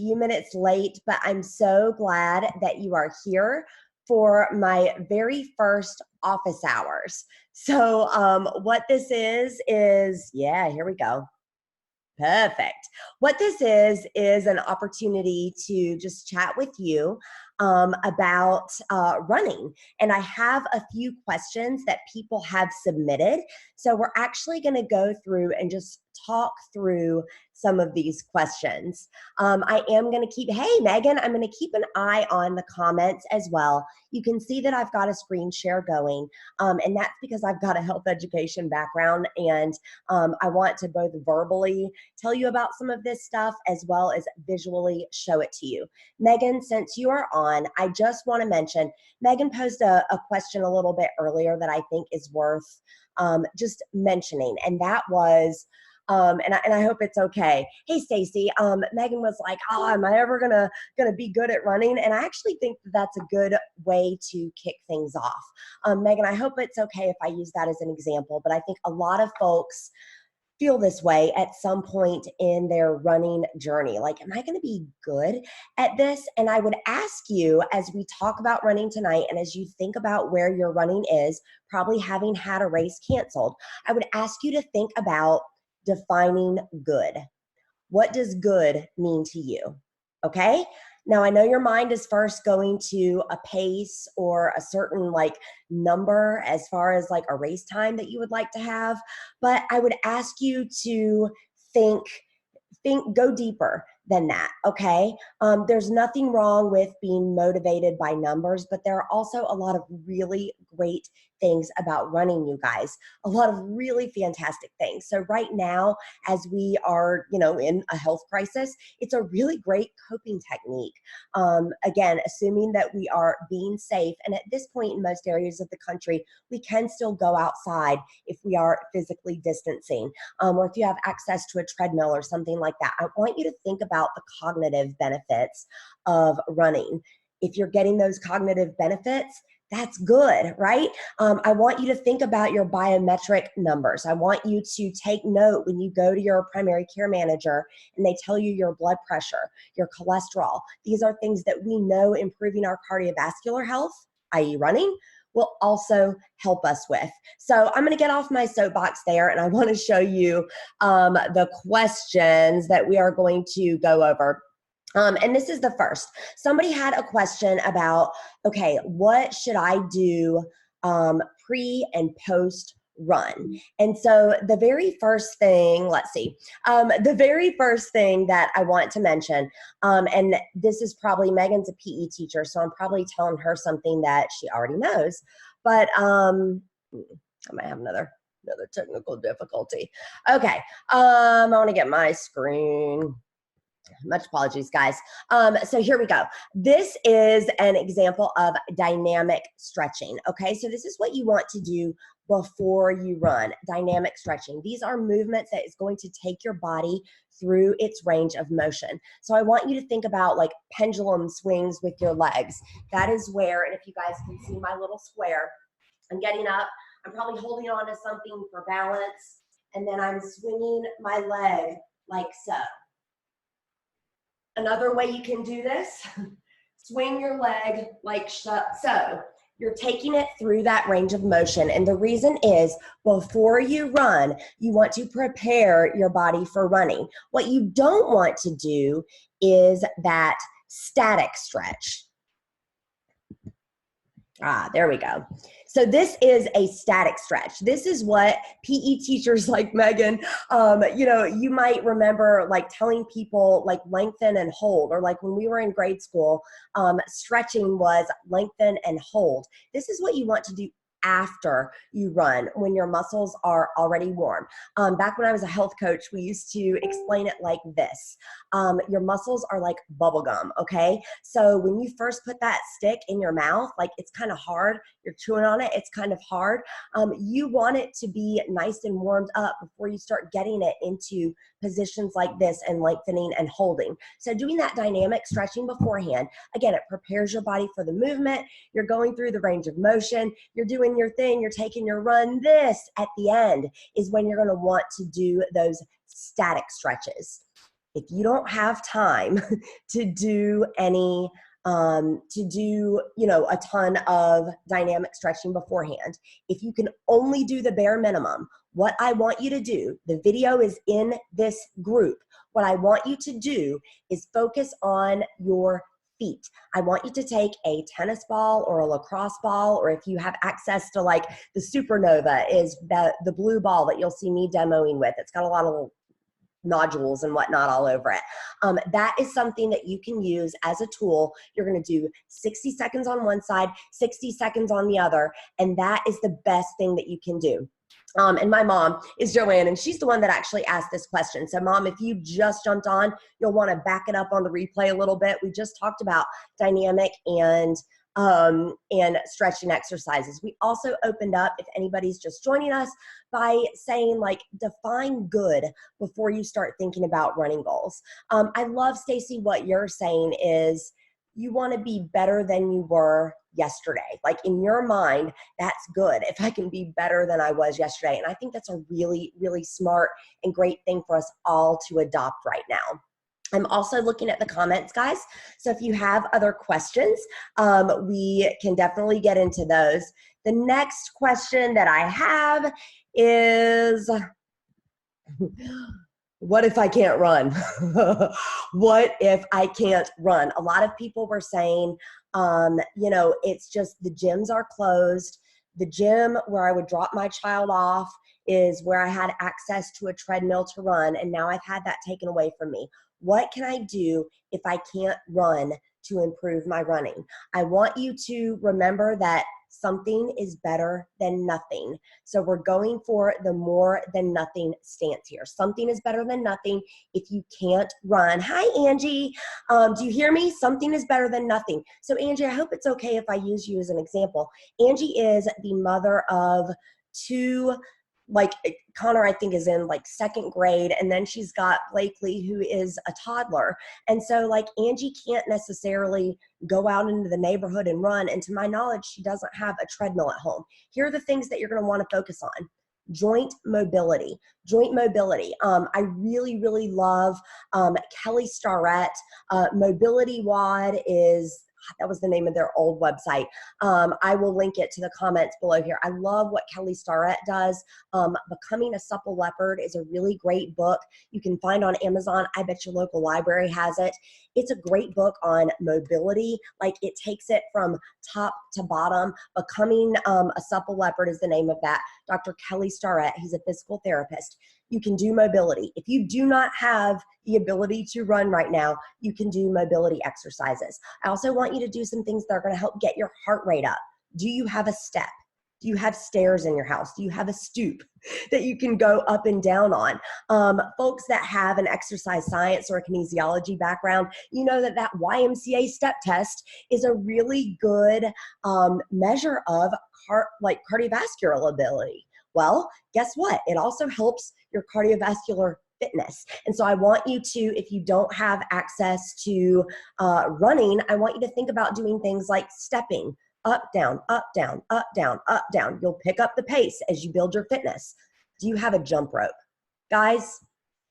few minutes late, but I'm so glad that you are here for my very first office hours. So, what this is, yeah, here we go. Perfect. What this is an opportunity to just chat with you about running. And I have a few questions that people have submitted. So we're actually going to go through and just talk through some of these questions. I am going to keep, hey, Megan, I'm going to keep an eye on the comments as well. You can see that I've got a screen share going, and that's because I've got a health education background, and I want to both verbally tell you about some of this stuff as well as visually show it to you. Megan, since you are on, I just want to mention, Megan posed a question a little bit earlier that I think is worth just mentioning, and that was, and I hope it's okay. Hey, Stacy. Megan was like, "Oh, am I ever gonna be good at running?" And I actually think that that's a good way to kick things off. Megan, I hope it's okay if I use that as an example, but I think a lot of folks feel this way at some point in their running journey. Like, am I going to be good at this? And I would ask you, as we talk about running tonight, and as you think about where your running is, probably having had a race canceled, I would ask you to think about defining good. What does good mean to you? Okay. Now, I know your mind is first going to a pace or a certain like number as far as like a race time that you would like to have, but I would ask you to think go deeper than that. Okay. There's nothing wrong with being motivated by numbers, but there are also a lot of really great things about running, you guys, a lot of really fantastic things. So right now, as we are, in a health crisis, it's a really great coping technique. Again, assuming that we are being safe. And at this point in most areas of the country, we can still go outside if we are physically distancing, or if you have access to a treadmill or something like that. I want you to think about the cognitive benefits of running. If you're getting those cognitive benefits, that's good, right? I want you to think about your biometric numbers. I want you to take note when you go to your primary care manager and they tell you your blood pressure, your cholesterol. These are things that we know improving our cardiovascular health, i.e. running, will also help us with. So I'm going to get off my soapbox there, and I want to show you the questions that we are going to go over. And this is the first. Somebody had a question about, okay, what should I do pre and post run? And so the very first thing, let's see, the very first thing that I want to mention, and this is probably, Megan's a PE teacher, so I'm probably telling her something that she already knows, but I might have another technical difficulty. Okay, I want to get my screen. Much apologies, guys. So here we go. This is an example of dynamic stretching. Okay, so this is what you want to do before you run, dynamic stretching. These are movements that is going to take your body through its range of motion. So I want you to think about like pendulum swings with your legs. That is where, and if you guys can see my little square, I'm getting up, I'm probably holding on to something for balance, and then I'm swinging my leg like so. Another way you can do this, swing your leg like so. You're taking it through that range of motion. And the reason is, before you run, you want to prepare your body for running. What you don't want to do is that static stretch. There we go. So this is a static stretch. This is what PE teachers like Megan, you might remember like telling people like lengthen and hold, or like when we were in grade school, stretching was lengthen and hold. This is what you want to do after you run, when your muscles are already warm. Back when I was a health coach, we used to explain it like this. Your muscles are like bubble gum, okay? So when you first put that stick in your mouth, like it's kind of hard, you're chewing on it, it's kind of hard. You want it to be nice and warmed up before you start getting it into positions like this and lengthening and holding. So doing that dynamic stretching beforehand, again, it prepares your body for the movement. You're going through the range of motion, you're doing your thing, you're taking your run. This at the end is when you're going to want to do those static stretches. if you don't have time to do any a ton of dynamic stretching beforehand, if you can only do the bare minimum, what I want you to do, the video is in this group. What I want you to do is focus on your feet. I want you to take a tennis ball or a lacrosse ball, or if you have access to like the Supernova is the blue ball that you'll see me demoing with. It's got a lot of little nodules and whatnot all over it. That is something that you can use as a tool. You're going to do 60 seconds on one side, 60 seconds on the other, and that is the best thing that you can do. And my mom is Joanne, and she's the one that actually asked this question. So Mom, if you just jumped on, you'll want to back it up on the replay a little bit. We just talked about dynamic and stretching exercises. We also opened up, if anybody's just joining us, by saying like, define good before you start thinking about running goals. I love, Stacy, what you're saying is you want to be better than you were yesterday. Like in your mind, that's good. If I can be better than I was yesterday. And I think that's a really, really smart and great thing for us all to adopt right now. I'm also looking at the comments, guys. So if you have other questions, we can definitely get into those. The next question that I have is, what if I can't run? What if I can't run? A lot of people were saying, it's just the gyms are closed. The gym where I would drop my child off is where I had access to a treadmill to run, and now I've had that taken away from me. What can I do if I can't run to improve my running? I want you to remember that something is better than nothing. So we're going for the more than nothing stance here. Something is better than nothing if you can't run. Hi, Angie. Do you hear me? Something is better than nothing. So Angie, I hope it's okay if I use you as an example. Angie is the mother of two, like Connor, I think, is in like second grade, and then she's got Blakely, who is a toddler. And so like Angie can't necessarily go out into the neighborhood and run. And to my knowledge, she doesn't have a treadmill at home. Here are the things that you're going to want to focus on. Joint mobility. Joint mobility. I really, really love Kelly Starrett. Mobility WOD is, that was the name of their old website. I will link it to the comments below here. I love what Kelly Starrett does. Becoming a Supple Leopard is a really great book. You can find on Amazon. I bet your local library has it. It's a great book on mobility. Like it takes it from top to bottom. Becoming a Supple Leopard is the name of that. Dr. Kelly Starrett, he's a physical therapist. You can do mobility. If you do not have the ability to run right now, you can do mobility exercises. I also want you to do some things that are going to help get your heart rate up. Do you have a step? Do you have stairs in your house? Do you have a stoop that you can go up and down on? Folks that have an exercise science or a kinesiology background, you know that that YMCA step test is a really good measure of cardiovascular ability. Well, guess what? It also helps your cardiovascular fitness. And so I want you to, if you don't have access to running, I want you to think about doing things like stepping, up, down, up, down, up, down, up, down. You'll pick up the pace as you build your fitness. Do you have a jump rope? Guys,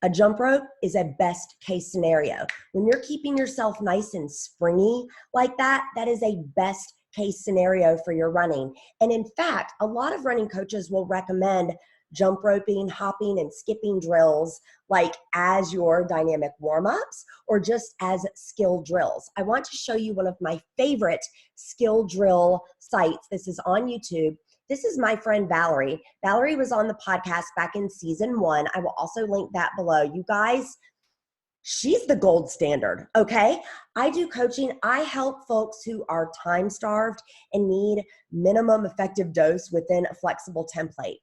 a jump rope is a best case scenario. When you're keeping yourself nice and springy like that, that is a best case scenario for your running. And in fact, a lot of running coaches will recommend jump roping, hopping, and skipping drills like as your dynamic warm-ups or just as skill drills. I want to show you one of my favorite skill drill sites. This is on YouTube. This is my friend Valerie. Valerie was on the podcast back in season 1. I will also link that below. You guys, she's the gold standard, okay? I do coaching. I help folks who are time starved and need minimum effective dose within a flexible template.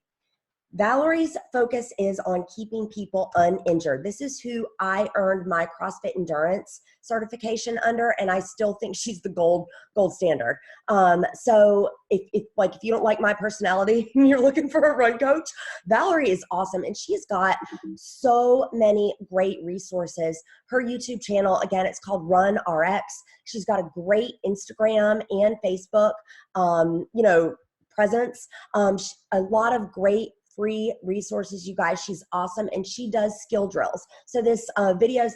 Valerie's focus is on keeping people uninjured. This is who I earned my CrossFit Endurance certification under, and I still think she's the gold standard. So if you don't like my personality and you're looking for a run coach, Valerie is awesome, and she's got so many great resources. Her YouTube channel, again, it's called Run RX. She's got a great Instagram and Facebook, presence. A lot of great free resources, you guys. She's awesome, and she does skill drills. So this video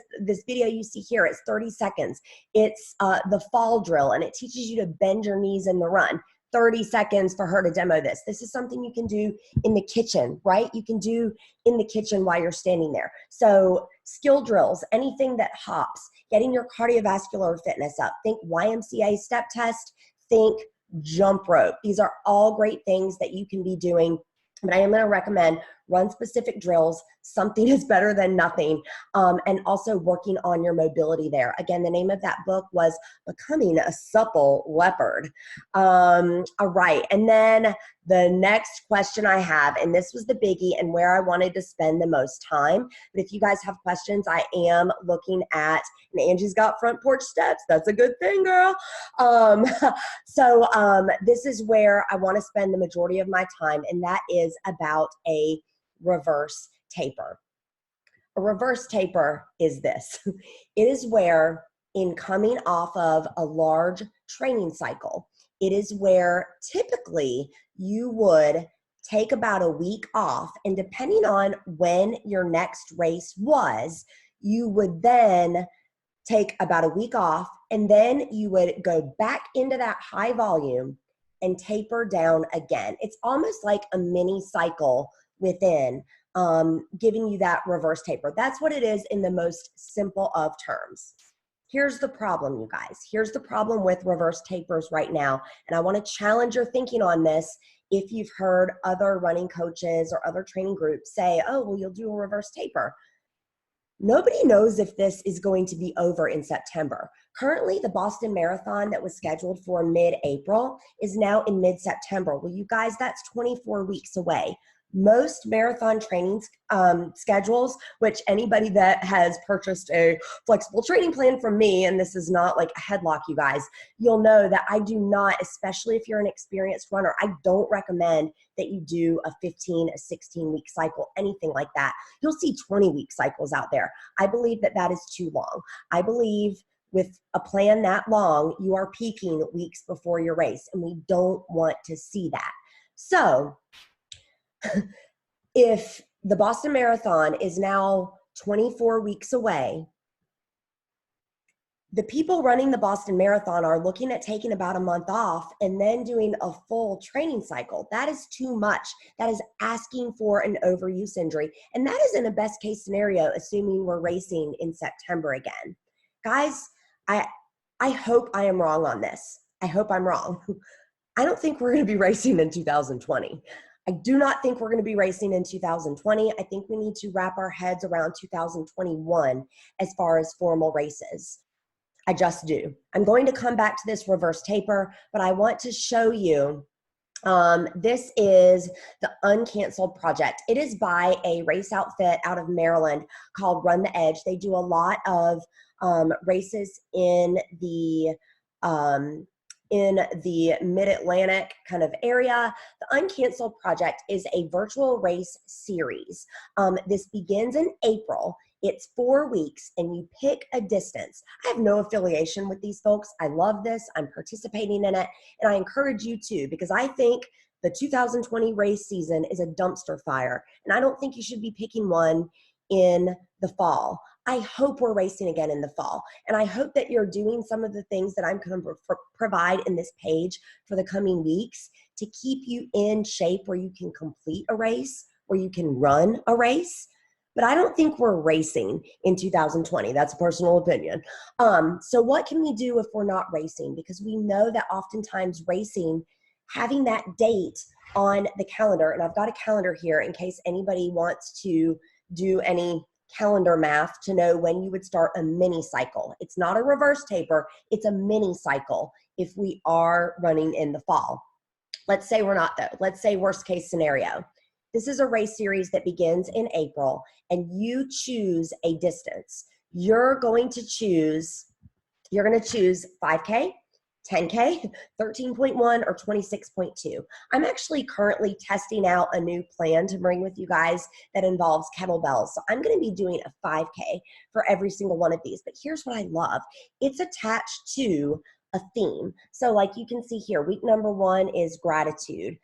you see here, it's 30 seconds. It's the fall drill, and it teaches you to bend your knees in the run. 30 seconds for her to demo this. This is something you can do in the kitchen, right? You can do in the kitchen while you're standing there. So skill drills, anything that hops, getting your cardiovascular fitness up. Think YMCA step test, think jump rope. These are all great things that you can be doing. But I am going to recommend run specific drills. Something is better than nothing. And also working on your mobility there. Again, the name of that book was Becoming a Supple Leopard. All right. And then the next question I have, and this was the biggie and where I wanted to spend the most time. But if you guys have questions, I am looking at, and Angie's got front porch steps. That's a good thing, girl. This is where I want to spend the majority of my time, and that is about a reverse taper. A reverse taper is this. It is where, in coming off of a large training cycle, it is where typically you would take about a week off, and depending on when your next race was, you would then take about a week off, and then you would go back into that high volume and taper down again. It's almost like a mini cycle within, giving you that reverse taper. That's what it is in the most simple of terms. Here's the problem, you guys. Here's the problem with reverse tapers right now. And I want to challenge your thinking on this. If you've heard other running coaches or other training groups say, oh, well, you'll do a reverse taper. Nobody knows if this is going to be over in September. Currently, the Boston Marathon that was scheduled for mid-April is now in mid-September. Well, you guys, that's 24 weeks away. Most marathon training schedules, which anybody that has purchased a flexible training plan from me, and this is not like a headlock, you guys, you'll know that I do not, especially if you're an experienced runner, I don't recommend that you do a 15, a 16-week cycle, anything like that. You'll see 20-week cycles out there. I believe that that is too long. I believe with a plan that long, you are peaking weeks before your race, and we don't want to see that. So if the Boston Marathon is now 24 weeks away, the people running the Boston Marathon are looking at taking about a month off and then doing a full training cycle. That is too much. That is asking for an overuse injury. And that is in a best case scenario, assuming we're racing in September again. Guys, I hope I am wrong on this. I hope I'm wrong. I don't think we're going to be racing in 2020. I do not think we're going to be racing in 2020. I think we need to wrap our heads around 2021 as far as formal races. I just do. I'm going to come back to this reverse taper, but I want to show you, this is the Uncanceled Project. It is by a race outfit out of Maryland called Run the Edge. They do a lot of races in the mid-Atlantic kind of area. The Uncanceled Project is a virtual race series. This begins in April. It's 4 weeks, and you pick a distance. I have no affiliation with these folks. I love this. I'm participating in it, and I encourage you to, because I think the 2020 race season is a dumpster fire, and I don't think you should be picking one in the fall. I hope we're racing again in the fall, and I hope that you're doing some of the things that I'm going to provide in this page for the coming weeks to keep you in shape where you can complete a race, where you can run a race. But I don't think we're racing in 2020. That's a personal opinion. So what can we do if we're not racing? Because we know that oftentimes racing, having that date on the calendar, and I've got a calendar here in case anybody wants to do any calendar math to know when you would start a mini cycle. It's not a reverse taper, it's a mini cycle if we are running in the fall. Let's say we're not though. Let's say worst case scenario. This is a race series that begins in April, and you choose a distance. You're going to choose 5K, 10K, 13.1, or 26.2. I'm actually currently testing out a new plan to bring with you guys that involves kettlebells. So I'm going to be doing a 5K for every single one of these. But here's what I love. It's attached to a theme. So like you can see here, week number 1 is gratitude.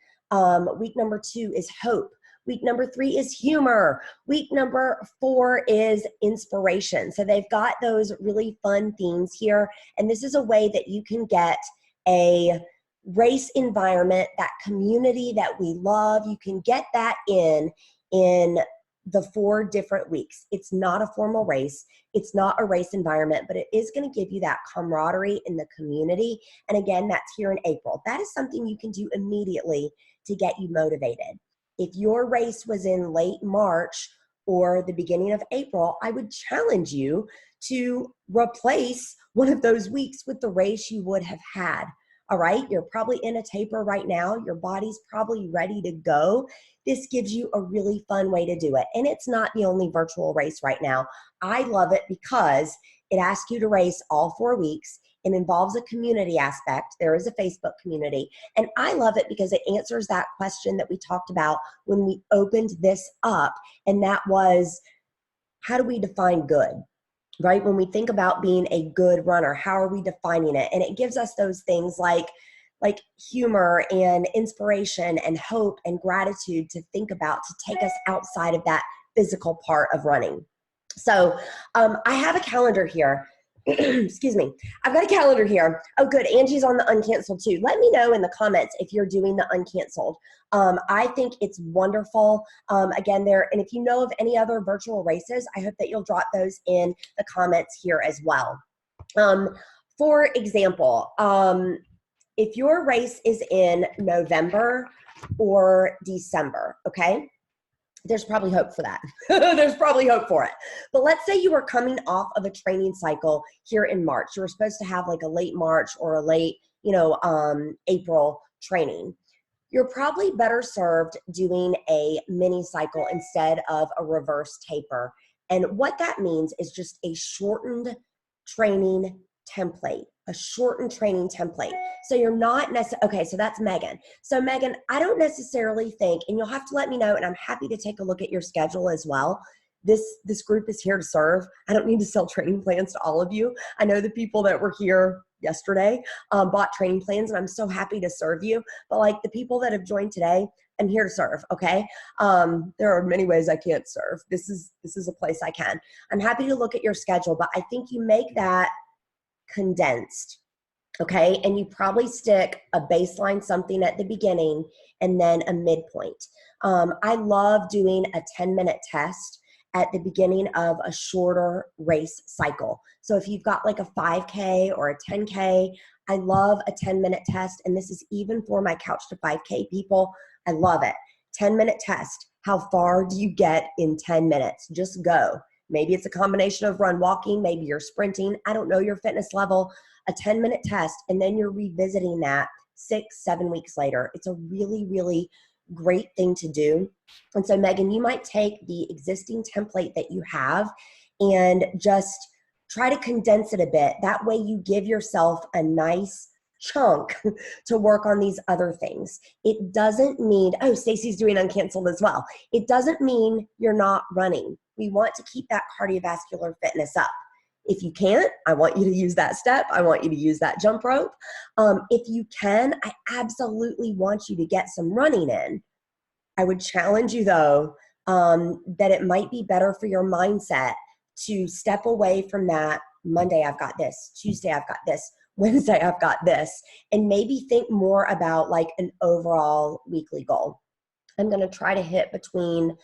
Week number 2 is hope. Week number 3 is humor. Week number 4 is inspiration. So they've got those really fun themes here. And this is a way that you can get a race environment, that community that we love. You can get that in the 4 different weeks. It's not a formal race. It's not a race environment, but it is going to give you that camaraderie in the community. And again, that's here in April. That is something you can do immediately to get you motivated. If your race was in late March or the beginning of April, I would challenge you to replace one of those weeks with the race you would have had. All right, you're probably in a taper right now. Your body's probably ready to go. This gives you a really fun way to do it. And it's not the only virtual race right now. I love it because it asks you to race all 4 weeks. It involves a community aspect. There is a Facebook community. And I love it because it answers that question that we talked about when we opened this up. And that was, how do we define good? Right? When we think about being a good runner, how are we defining it? And it gives us those things like humor and inspiration and hope and gratitude to think about, to take us outside of that physical part of running. So I have a calendar here. Excuse me. I've got a calendar here. Oh, good. Angie's on the uncanceled too. Let me know in the comments if you're doing the uncanceled. I think it's wonderful. Again, and if you know of any other virtual races, I hope that you'll drop those in the comments here as well. For example, if your race is in November or December, okay? There's probably hope for that. There's probably hope for it. But let's say you were coming off of a training cycle here in March. You were supposed to have like a late March or a late, April training. You're probably better served doing a mini cycle instead of a reverse taper. And what that means is just a shortened training template, So you're not necessarily, okay, so that's Megan. So Megan, I don't necessarily think, and you'll have to let me know, and I'm happy to take a look at your schedule as well. This group is here to serve. I don't need to sell training plans to all of you. I know the people that were here yesterday bought training plans, and I'm so happy to serve you. But like the people that have joined today, I'm here to serve, okay? There are many ways I can't serve. This is a place I can. I'm happy to look at your schedule, but I think you make that condensed, okay? And you probably stick a baseline something at the beginning and then a midpoint. I love doing a 10-minute test at the beginning of a shorter race cycle. So if you've got like a 5K or a 10K, I love a 10-minute test. And this is even for my Couch to 5K people. I love it. 10-minute test. How far do you get in 10 minutes? Just go. Maybe it's a combination of run, walking, maybe you're sprinting. I don't know your fitness level. A 10-minute test, and then you're revisiting that 6-7 weeks later. It's a really, really great thing to do. And so Megan, you might take the existing template that you have and just try to condense it a bit. That way you give yourself a nice chunk to work on these other things. It doesn't mean, oh, Stacy's doing uncanceled as well. It doesn't mean you're not running. We want to keep that cardiovascular fitness up. If you can't, I want you to use that step. I want you to use that jump rope. If you can, I absolutely want you to get some running in. I would challenge you though, that it might be better for your mindset to step away from that Monday I've got this, Tuesday I've got this, Wednesday I've got this, and maybe think more about like an overall weekly goal. I'm going to try to hit between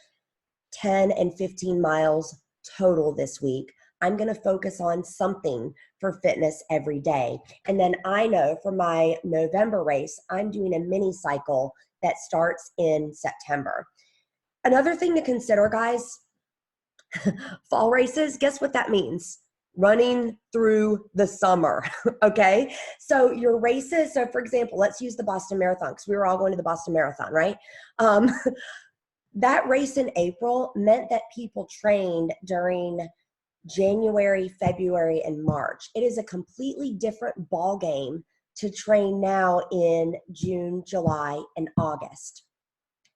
10 and 15 miles total this week. I'm going to focus on something for fitness every day. And then I know for my November race, I'm doing a mini cycle that starts in September. Another thing to consider, guys, fall races, guess what that means? Running through the summer, okay? So your races, so for example, let's use the Boston Marathon because we were all going to the Boston Marathon, right? That race in April meant that people trained during January, February, and March. It is a completely different ball game to train now in June, July, and August.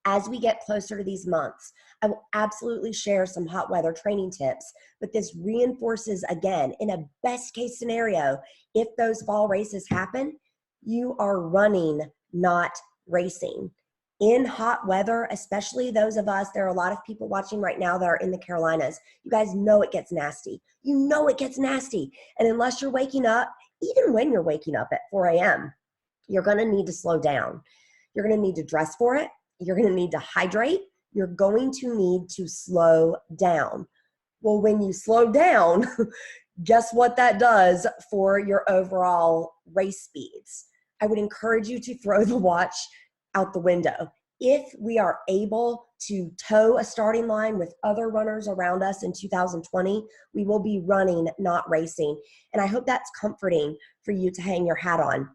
As we get closer to these months, I will absolutely share some hot weather training tips, but this reinforces again, in a best case scenario, if those fall races happen, you are running, not racing. in hot weather, especially those of us, there are a lot of people watching right now that are in the Carolinas. You guys know it gets nasty. You know it gets nasty. And unless you're waking up, even when you're waking up at 4 a.m., you're going to need to slow down. You're going to need to dress for it. You're going to need to hydrate. You're going to need to slow down. Well, when you slow down, guess what that does for your overall race speeds? I would encourage you to throw the watch out the window. If we are able to toe a starting line with other runners around us in 2020, we will be running, not racing. And I hope that's comforting for you to hang your hat on.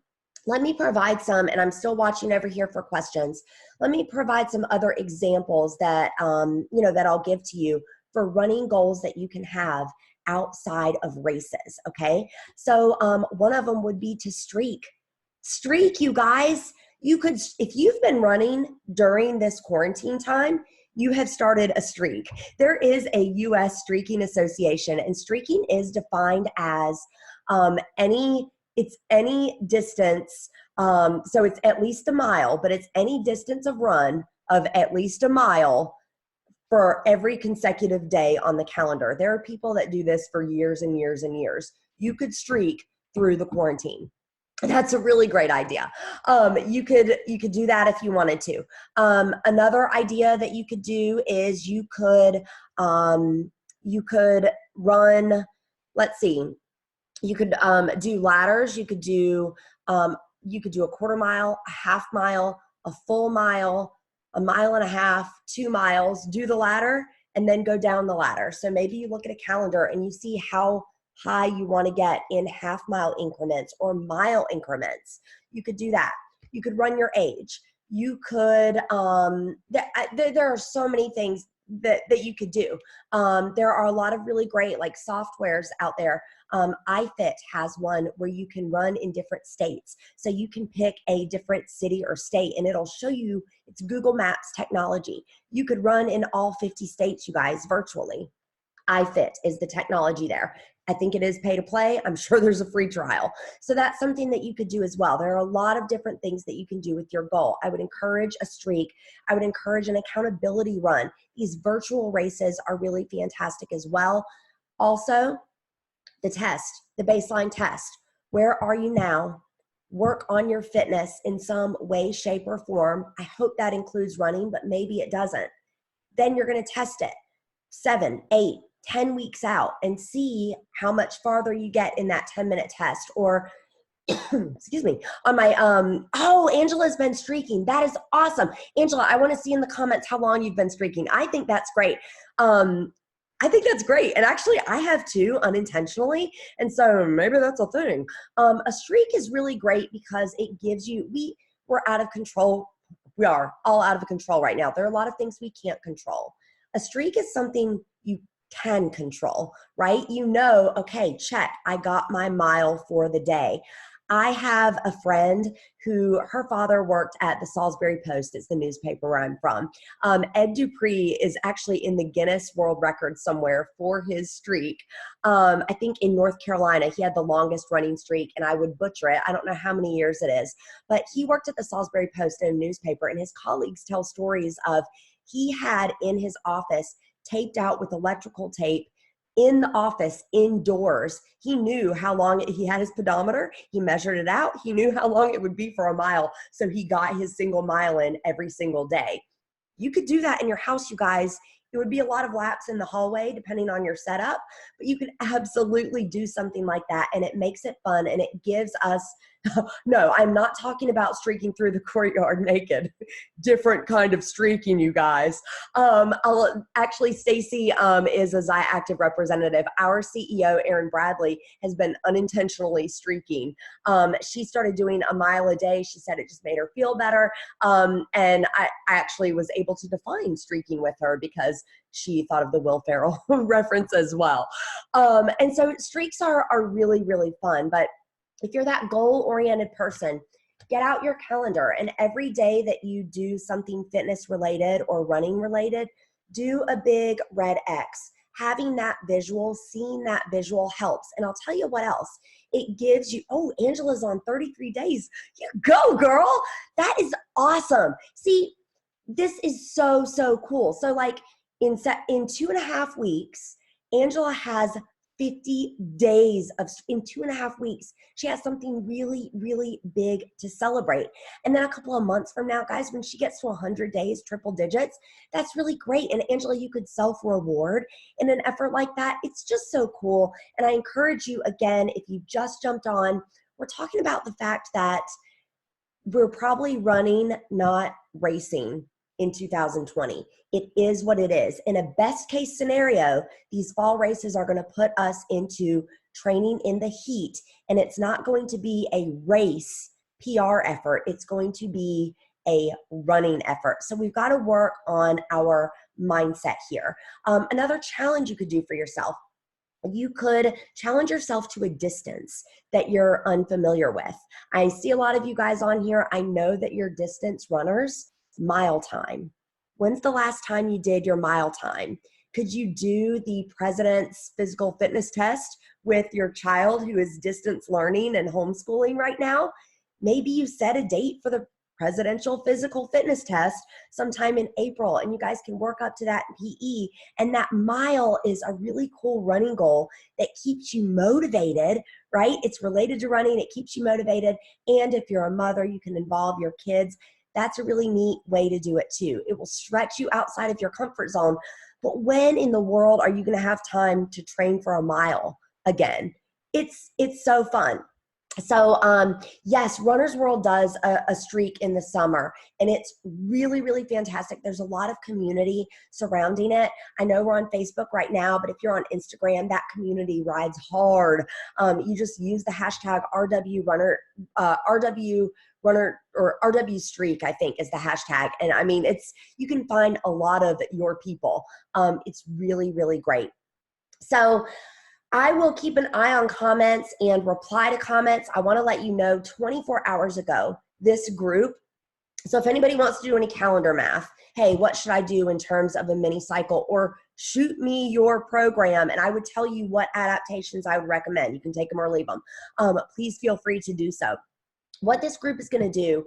Let me provide some, and I'm still watching over here for questions. Let me provide some other examples that, that I'll give to you for running goals that you can have outside of races, okay? So one of them would be to streak. Streak, you guys. You could, if you've been running during this quarantine time, you have started a streak. There is a U.S. Streaking Association, and streaking is defined as any distance, so it's at least a mile, but it's any distance of run of at least a mile for every consecutive day on the calendar. There are people that do this for years and years and years. You could streak through the quarantine. That's a really great idea. You could do that if you wanted to. Another idea that you could do is you could run. Let's see. You could do ladders. You could do a quarter mile, a half mile, a full mile, a mile and a half, 2 miles. Do the ladder and then go down the ladder. So maybe you look at a calendar and you see how high you want to get in half-mile increments or mile increments. You could do that. You could run your age. You could, there are so many things that you could do. There are a lot of really great like softwares out there. iFit has one where you can run in different states. So you can pick a different city or state and it'll show you, it's Google Maps technology. You could run in all 50 states, you guys, virtually. iFit is the technology there. I think it is pay to play. I'm sure there's a free trial. So that's something that you could do as well. There are a lot of different things that you can do with your goal. I would encourage a streak. I would encourage an accountability run. These virtual races are really fantastic as well. Also, the test, the baseline test. Where are you now? Work on your fitness in some way, shape, or form. I hope that includes running, but maybe it doesn't. Then you're going to test it 7, 8, 10 weeks out and see how much farther you get in that 10-minute test. Or excuse me, on my oh, Angela's been streaking. That is awesome. Angela, I want to see in the comments how long you've been streaking. I think that's great. I think that's great. And actually I have too, unintentionally. And so maybe that's a thing. A streak is really great because it gives you, we're out of control. We are all out of control right now. There are a lot of things we can't control. A streak is something you can control, right? You know, okay, check, I got my mile for the day. I have a friend who, her father worked at the Salisbury Post. It's the newspaper where I'm from. Ed Dupree is actually in the Guinness World Record somewhere for his streak. I think in North Carolina, he had the longest running streak, and I would butcher it. I don't know how many years it is, but he worked at the Salisbury Post in a newspaper, and his colleagues tell stories of he had in his office taped out with electrical tape in the office indoors. He knew how long he had his pedometer. He measured it out. He knew how long it would be for a mile. So he got his single mile in every single day. You could do that in your house, you guys. It would be a lot of laps in the hallway depending on your setup, but you could absolutely do something like that, and it makes it fun, and it gives us, no, I'm not talking about streaking through the courtyard naked. Different kind of streaking, you guys. Actually, Stacy is a ZIActive representative. Our CEO, Erin Bradley, has been unintentionally streaking. She started doing a mile a day. She said it just made her feel better. And I actually was able to define streaking with her because she thought of the Will Ferrell reference as well. And so streaks are really, really fun. But if you're that goal-oriented person, get out your calendar, and every day that you do something fitness related or running related, do a big red X. Having that visual, seeing that visual helps. And I'll tell you what else. It gives you, oh, Angela's on 33 days. You go, girl. That is awesome. See, this is so, so cool. So like in 2.5 weeks, Angela has 50 days in 2.5 weeks, she has something really, really big to celebrate. And then a couple of months from now, guys, when she gets to 100 days, triple digits, that's really great. And Angela, you could self-reward in an effort like that. It's just so cool. And I encourage you, again, if you just jumped on, we're talking about the fact that we're probably running, not racing in 2020. It is what it is. In a best case scenario, these fall races are going to put us into training in the heat, and it's not going to be a race PR effort. It's going to be a running effort. So we've got to work on our mindset here. Another challenge you could do for yourself, you could challenge yourself to a distance that you're unfamiliar with. I see a lot of you guys on here. I know that you're distance runners. Mile time. When's the last time you did your mile time? Could you do the president's physical fitness test with your child who is distance learning and homeschooling right now? Maybe you set a date for the presidential physical fitness test sometime in April, and you guys can work up to that in PE. And that mile is a really cool running goal that keeps you motivated, right? It's related to running, it keeps you motivated. And if you're a mother, you can involve your kids. That's a really neat way to do it too. It will stretch you outside of your comfort zone. But when in the world are you going to have time to train for a mile again? It's so fun. So yes, Runner's World does a streak in the summer, and it's really, really fantastic. There's a lot of community surrounding it. I know we're on Facebook right now, but if you're on Instagram, that community rides hard. You just use the hashtag RW Runner, RW Runner, or RW Streak, I think is the hashtag. And I mean, you can find a lot of your people. It's really, really great. So I will keep an eye on comments and reply to comments. I want to let you know 24 hours ago, this group, so if anybody wants to do any calendar math, hey, what should I do in terms of a mini cycle, or shoot me your program and I would tell you what adaptations I would recommend. You can take them or leave them. Please feel free to do so. What this group is going to do,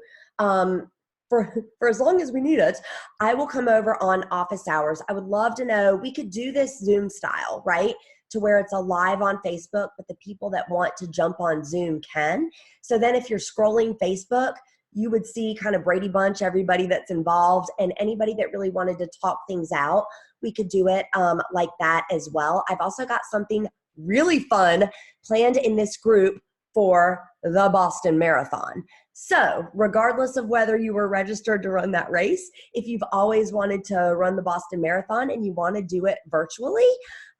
for as long as we need it, I will come over on office hours. I would love to know, we could do this Zoom style, right? To where it's a live on Facebook, but the people that want to jump on Zoom can. So then if you're scrolling Facebook, you would see kind of Brady Bunch, everybody that's involved, and anybody that really wanted to talk things out, we could do it like that as well. I've also got something really fun planned in this group for the Boston Marathon. So regardless of whether you were registered to run that race, if you've always wanted to run the Boston Marathon and you want to do it virtually,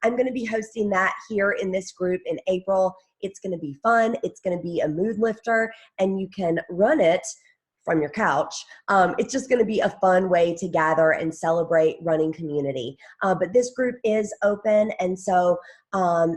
I'm going to be hosting that here in this group in April. It's going to be fun. It's going to be a mood lifter, and you can run it from your couch. It's just going to be a fun way to gather and celebrate running community. But this group is open, and so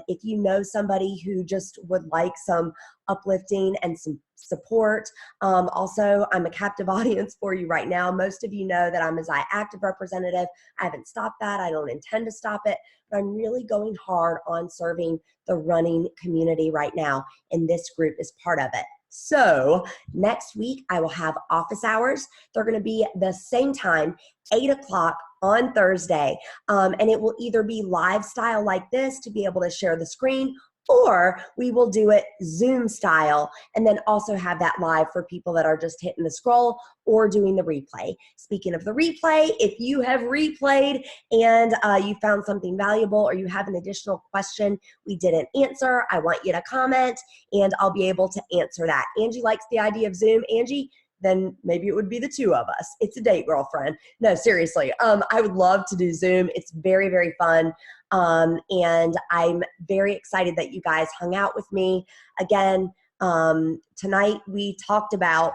if you know somebody who just would like some uplifting and some support, also I'm a captive audience for you right now. Most of you know that I'm a Xi Active representative. I haven't stopped that. I don't intend to stop it, but I'm really going hard on serving the running community right now, and this group is part of it. So next week I will have office hours. They're going to be the same time, 8 o'clock on Thursday. And it will either be live style like this to be able to share the screen, or we will do it Zoom style and then also have that live for people that are just hitting the scroll or doing the replay. Speaking of the replay, if you have replayed and you found something valuable, or you have an additional question we didn't answer, I want you to comment and I'll be able to answer that. Angie likes the idea of Zoom. Angie, then maybe it would be the two of us. It's a date, girlfriend. No, seriously. I would love to do Zoom. It's very, very fun. And I'm very excited that you guys hung out with me. Again, tonight we talked about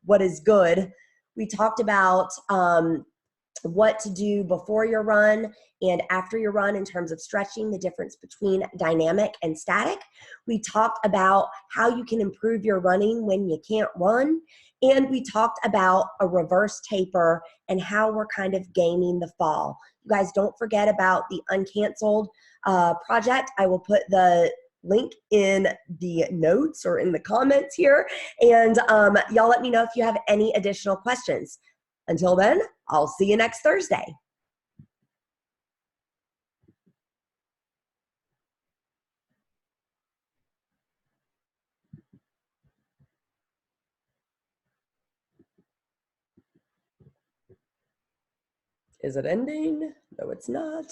what is good. We talked about what to do before your run and after your run in terms of stretching, the difference between dynamic and static. We talked about how you can improve your running when you can't run. And we talked about a reverse taper and how we're kind of gaming the fall. You guys don't forget about the uncanceled project. I will put the link in the notes or in the comments here. And y'all let me know if you have any additional questions. Until then, I'll see you next Thursday. Is it ending? No, it's not.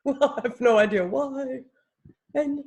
Well, I have no idea why. And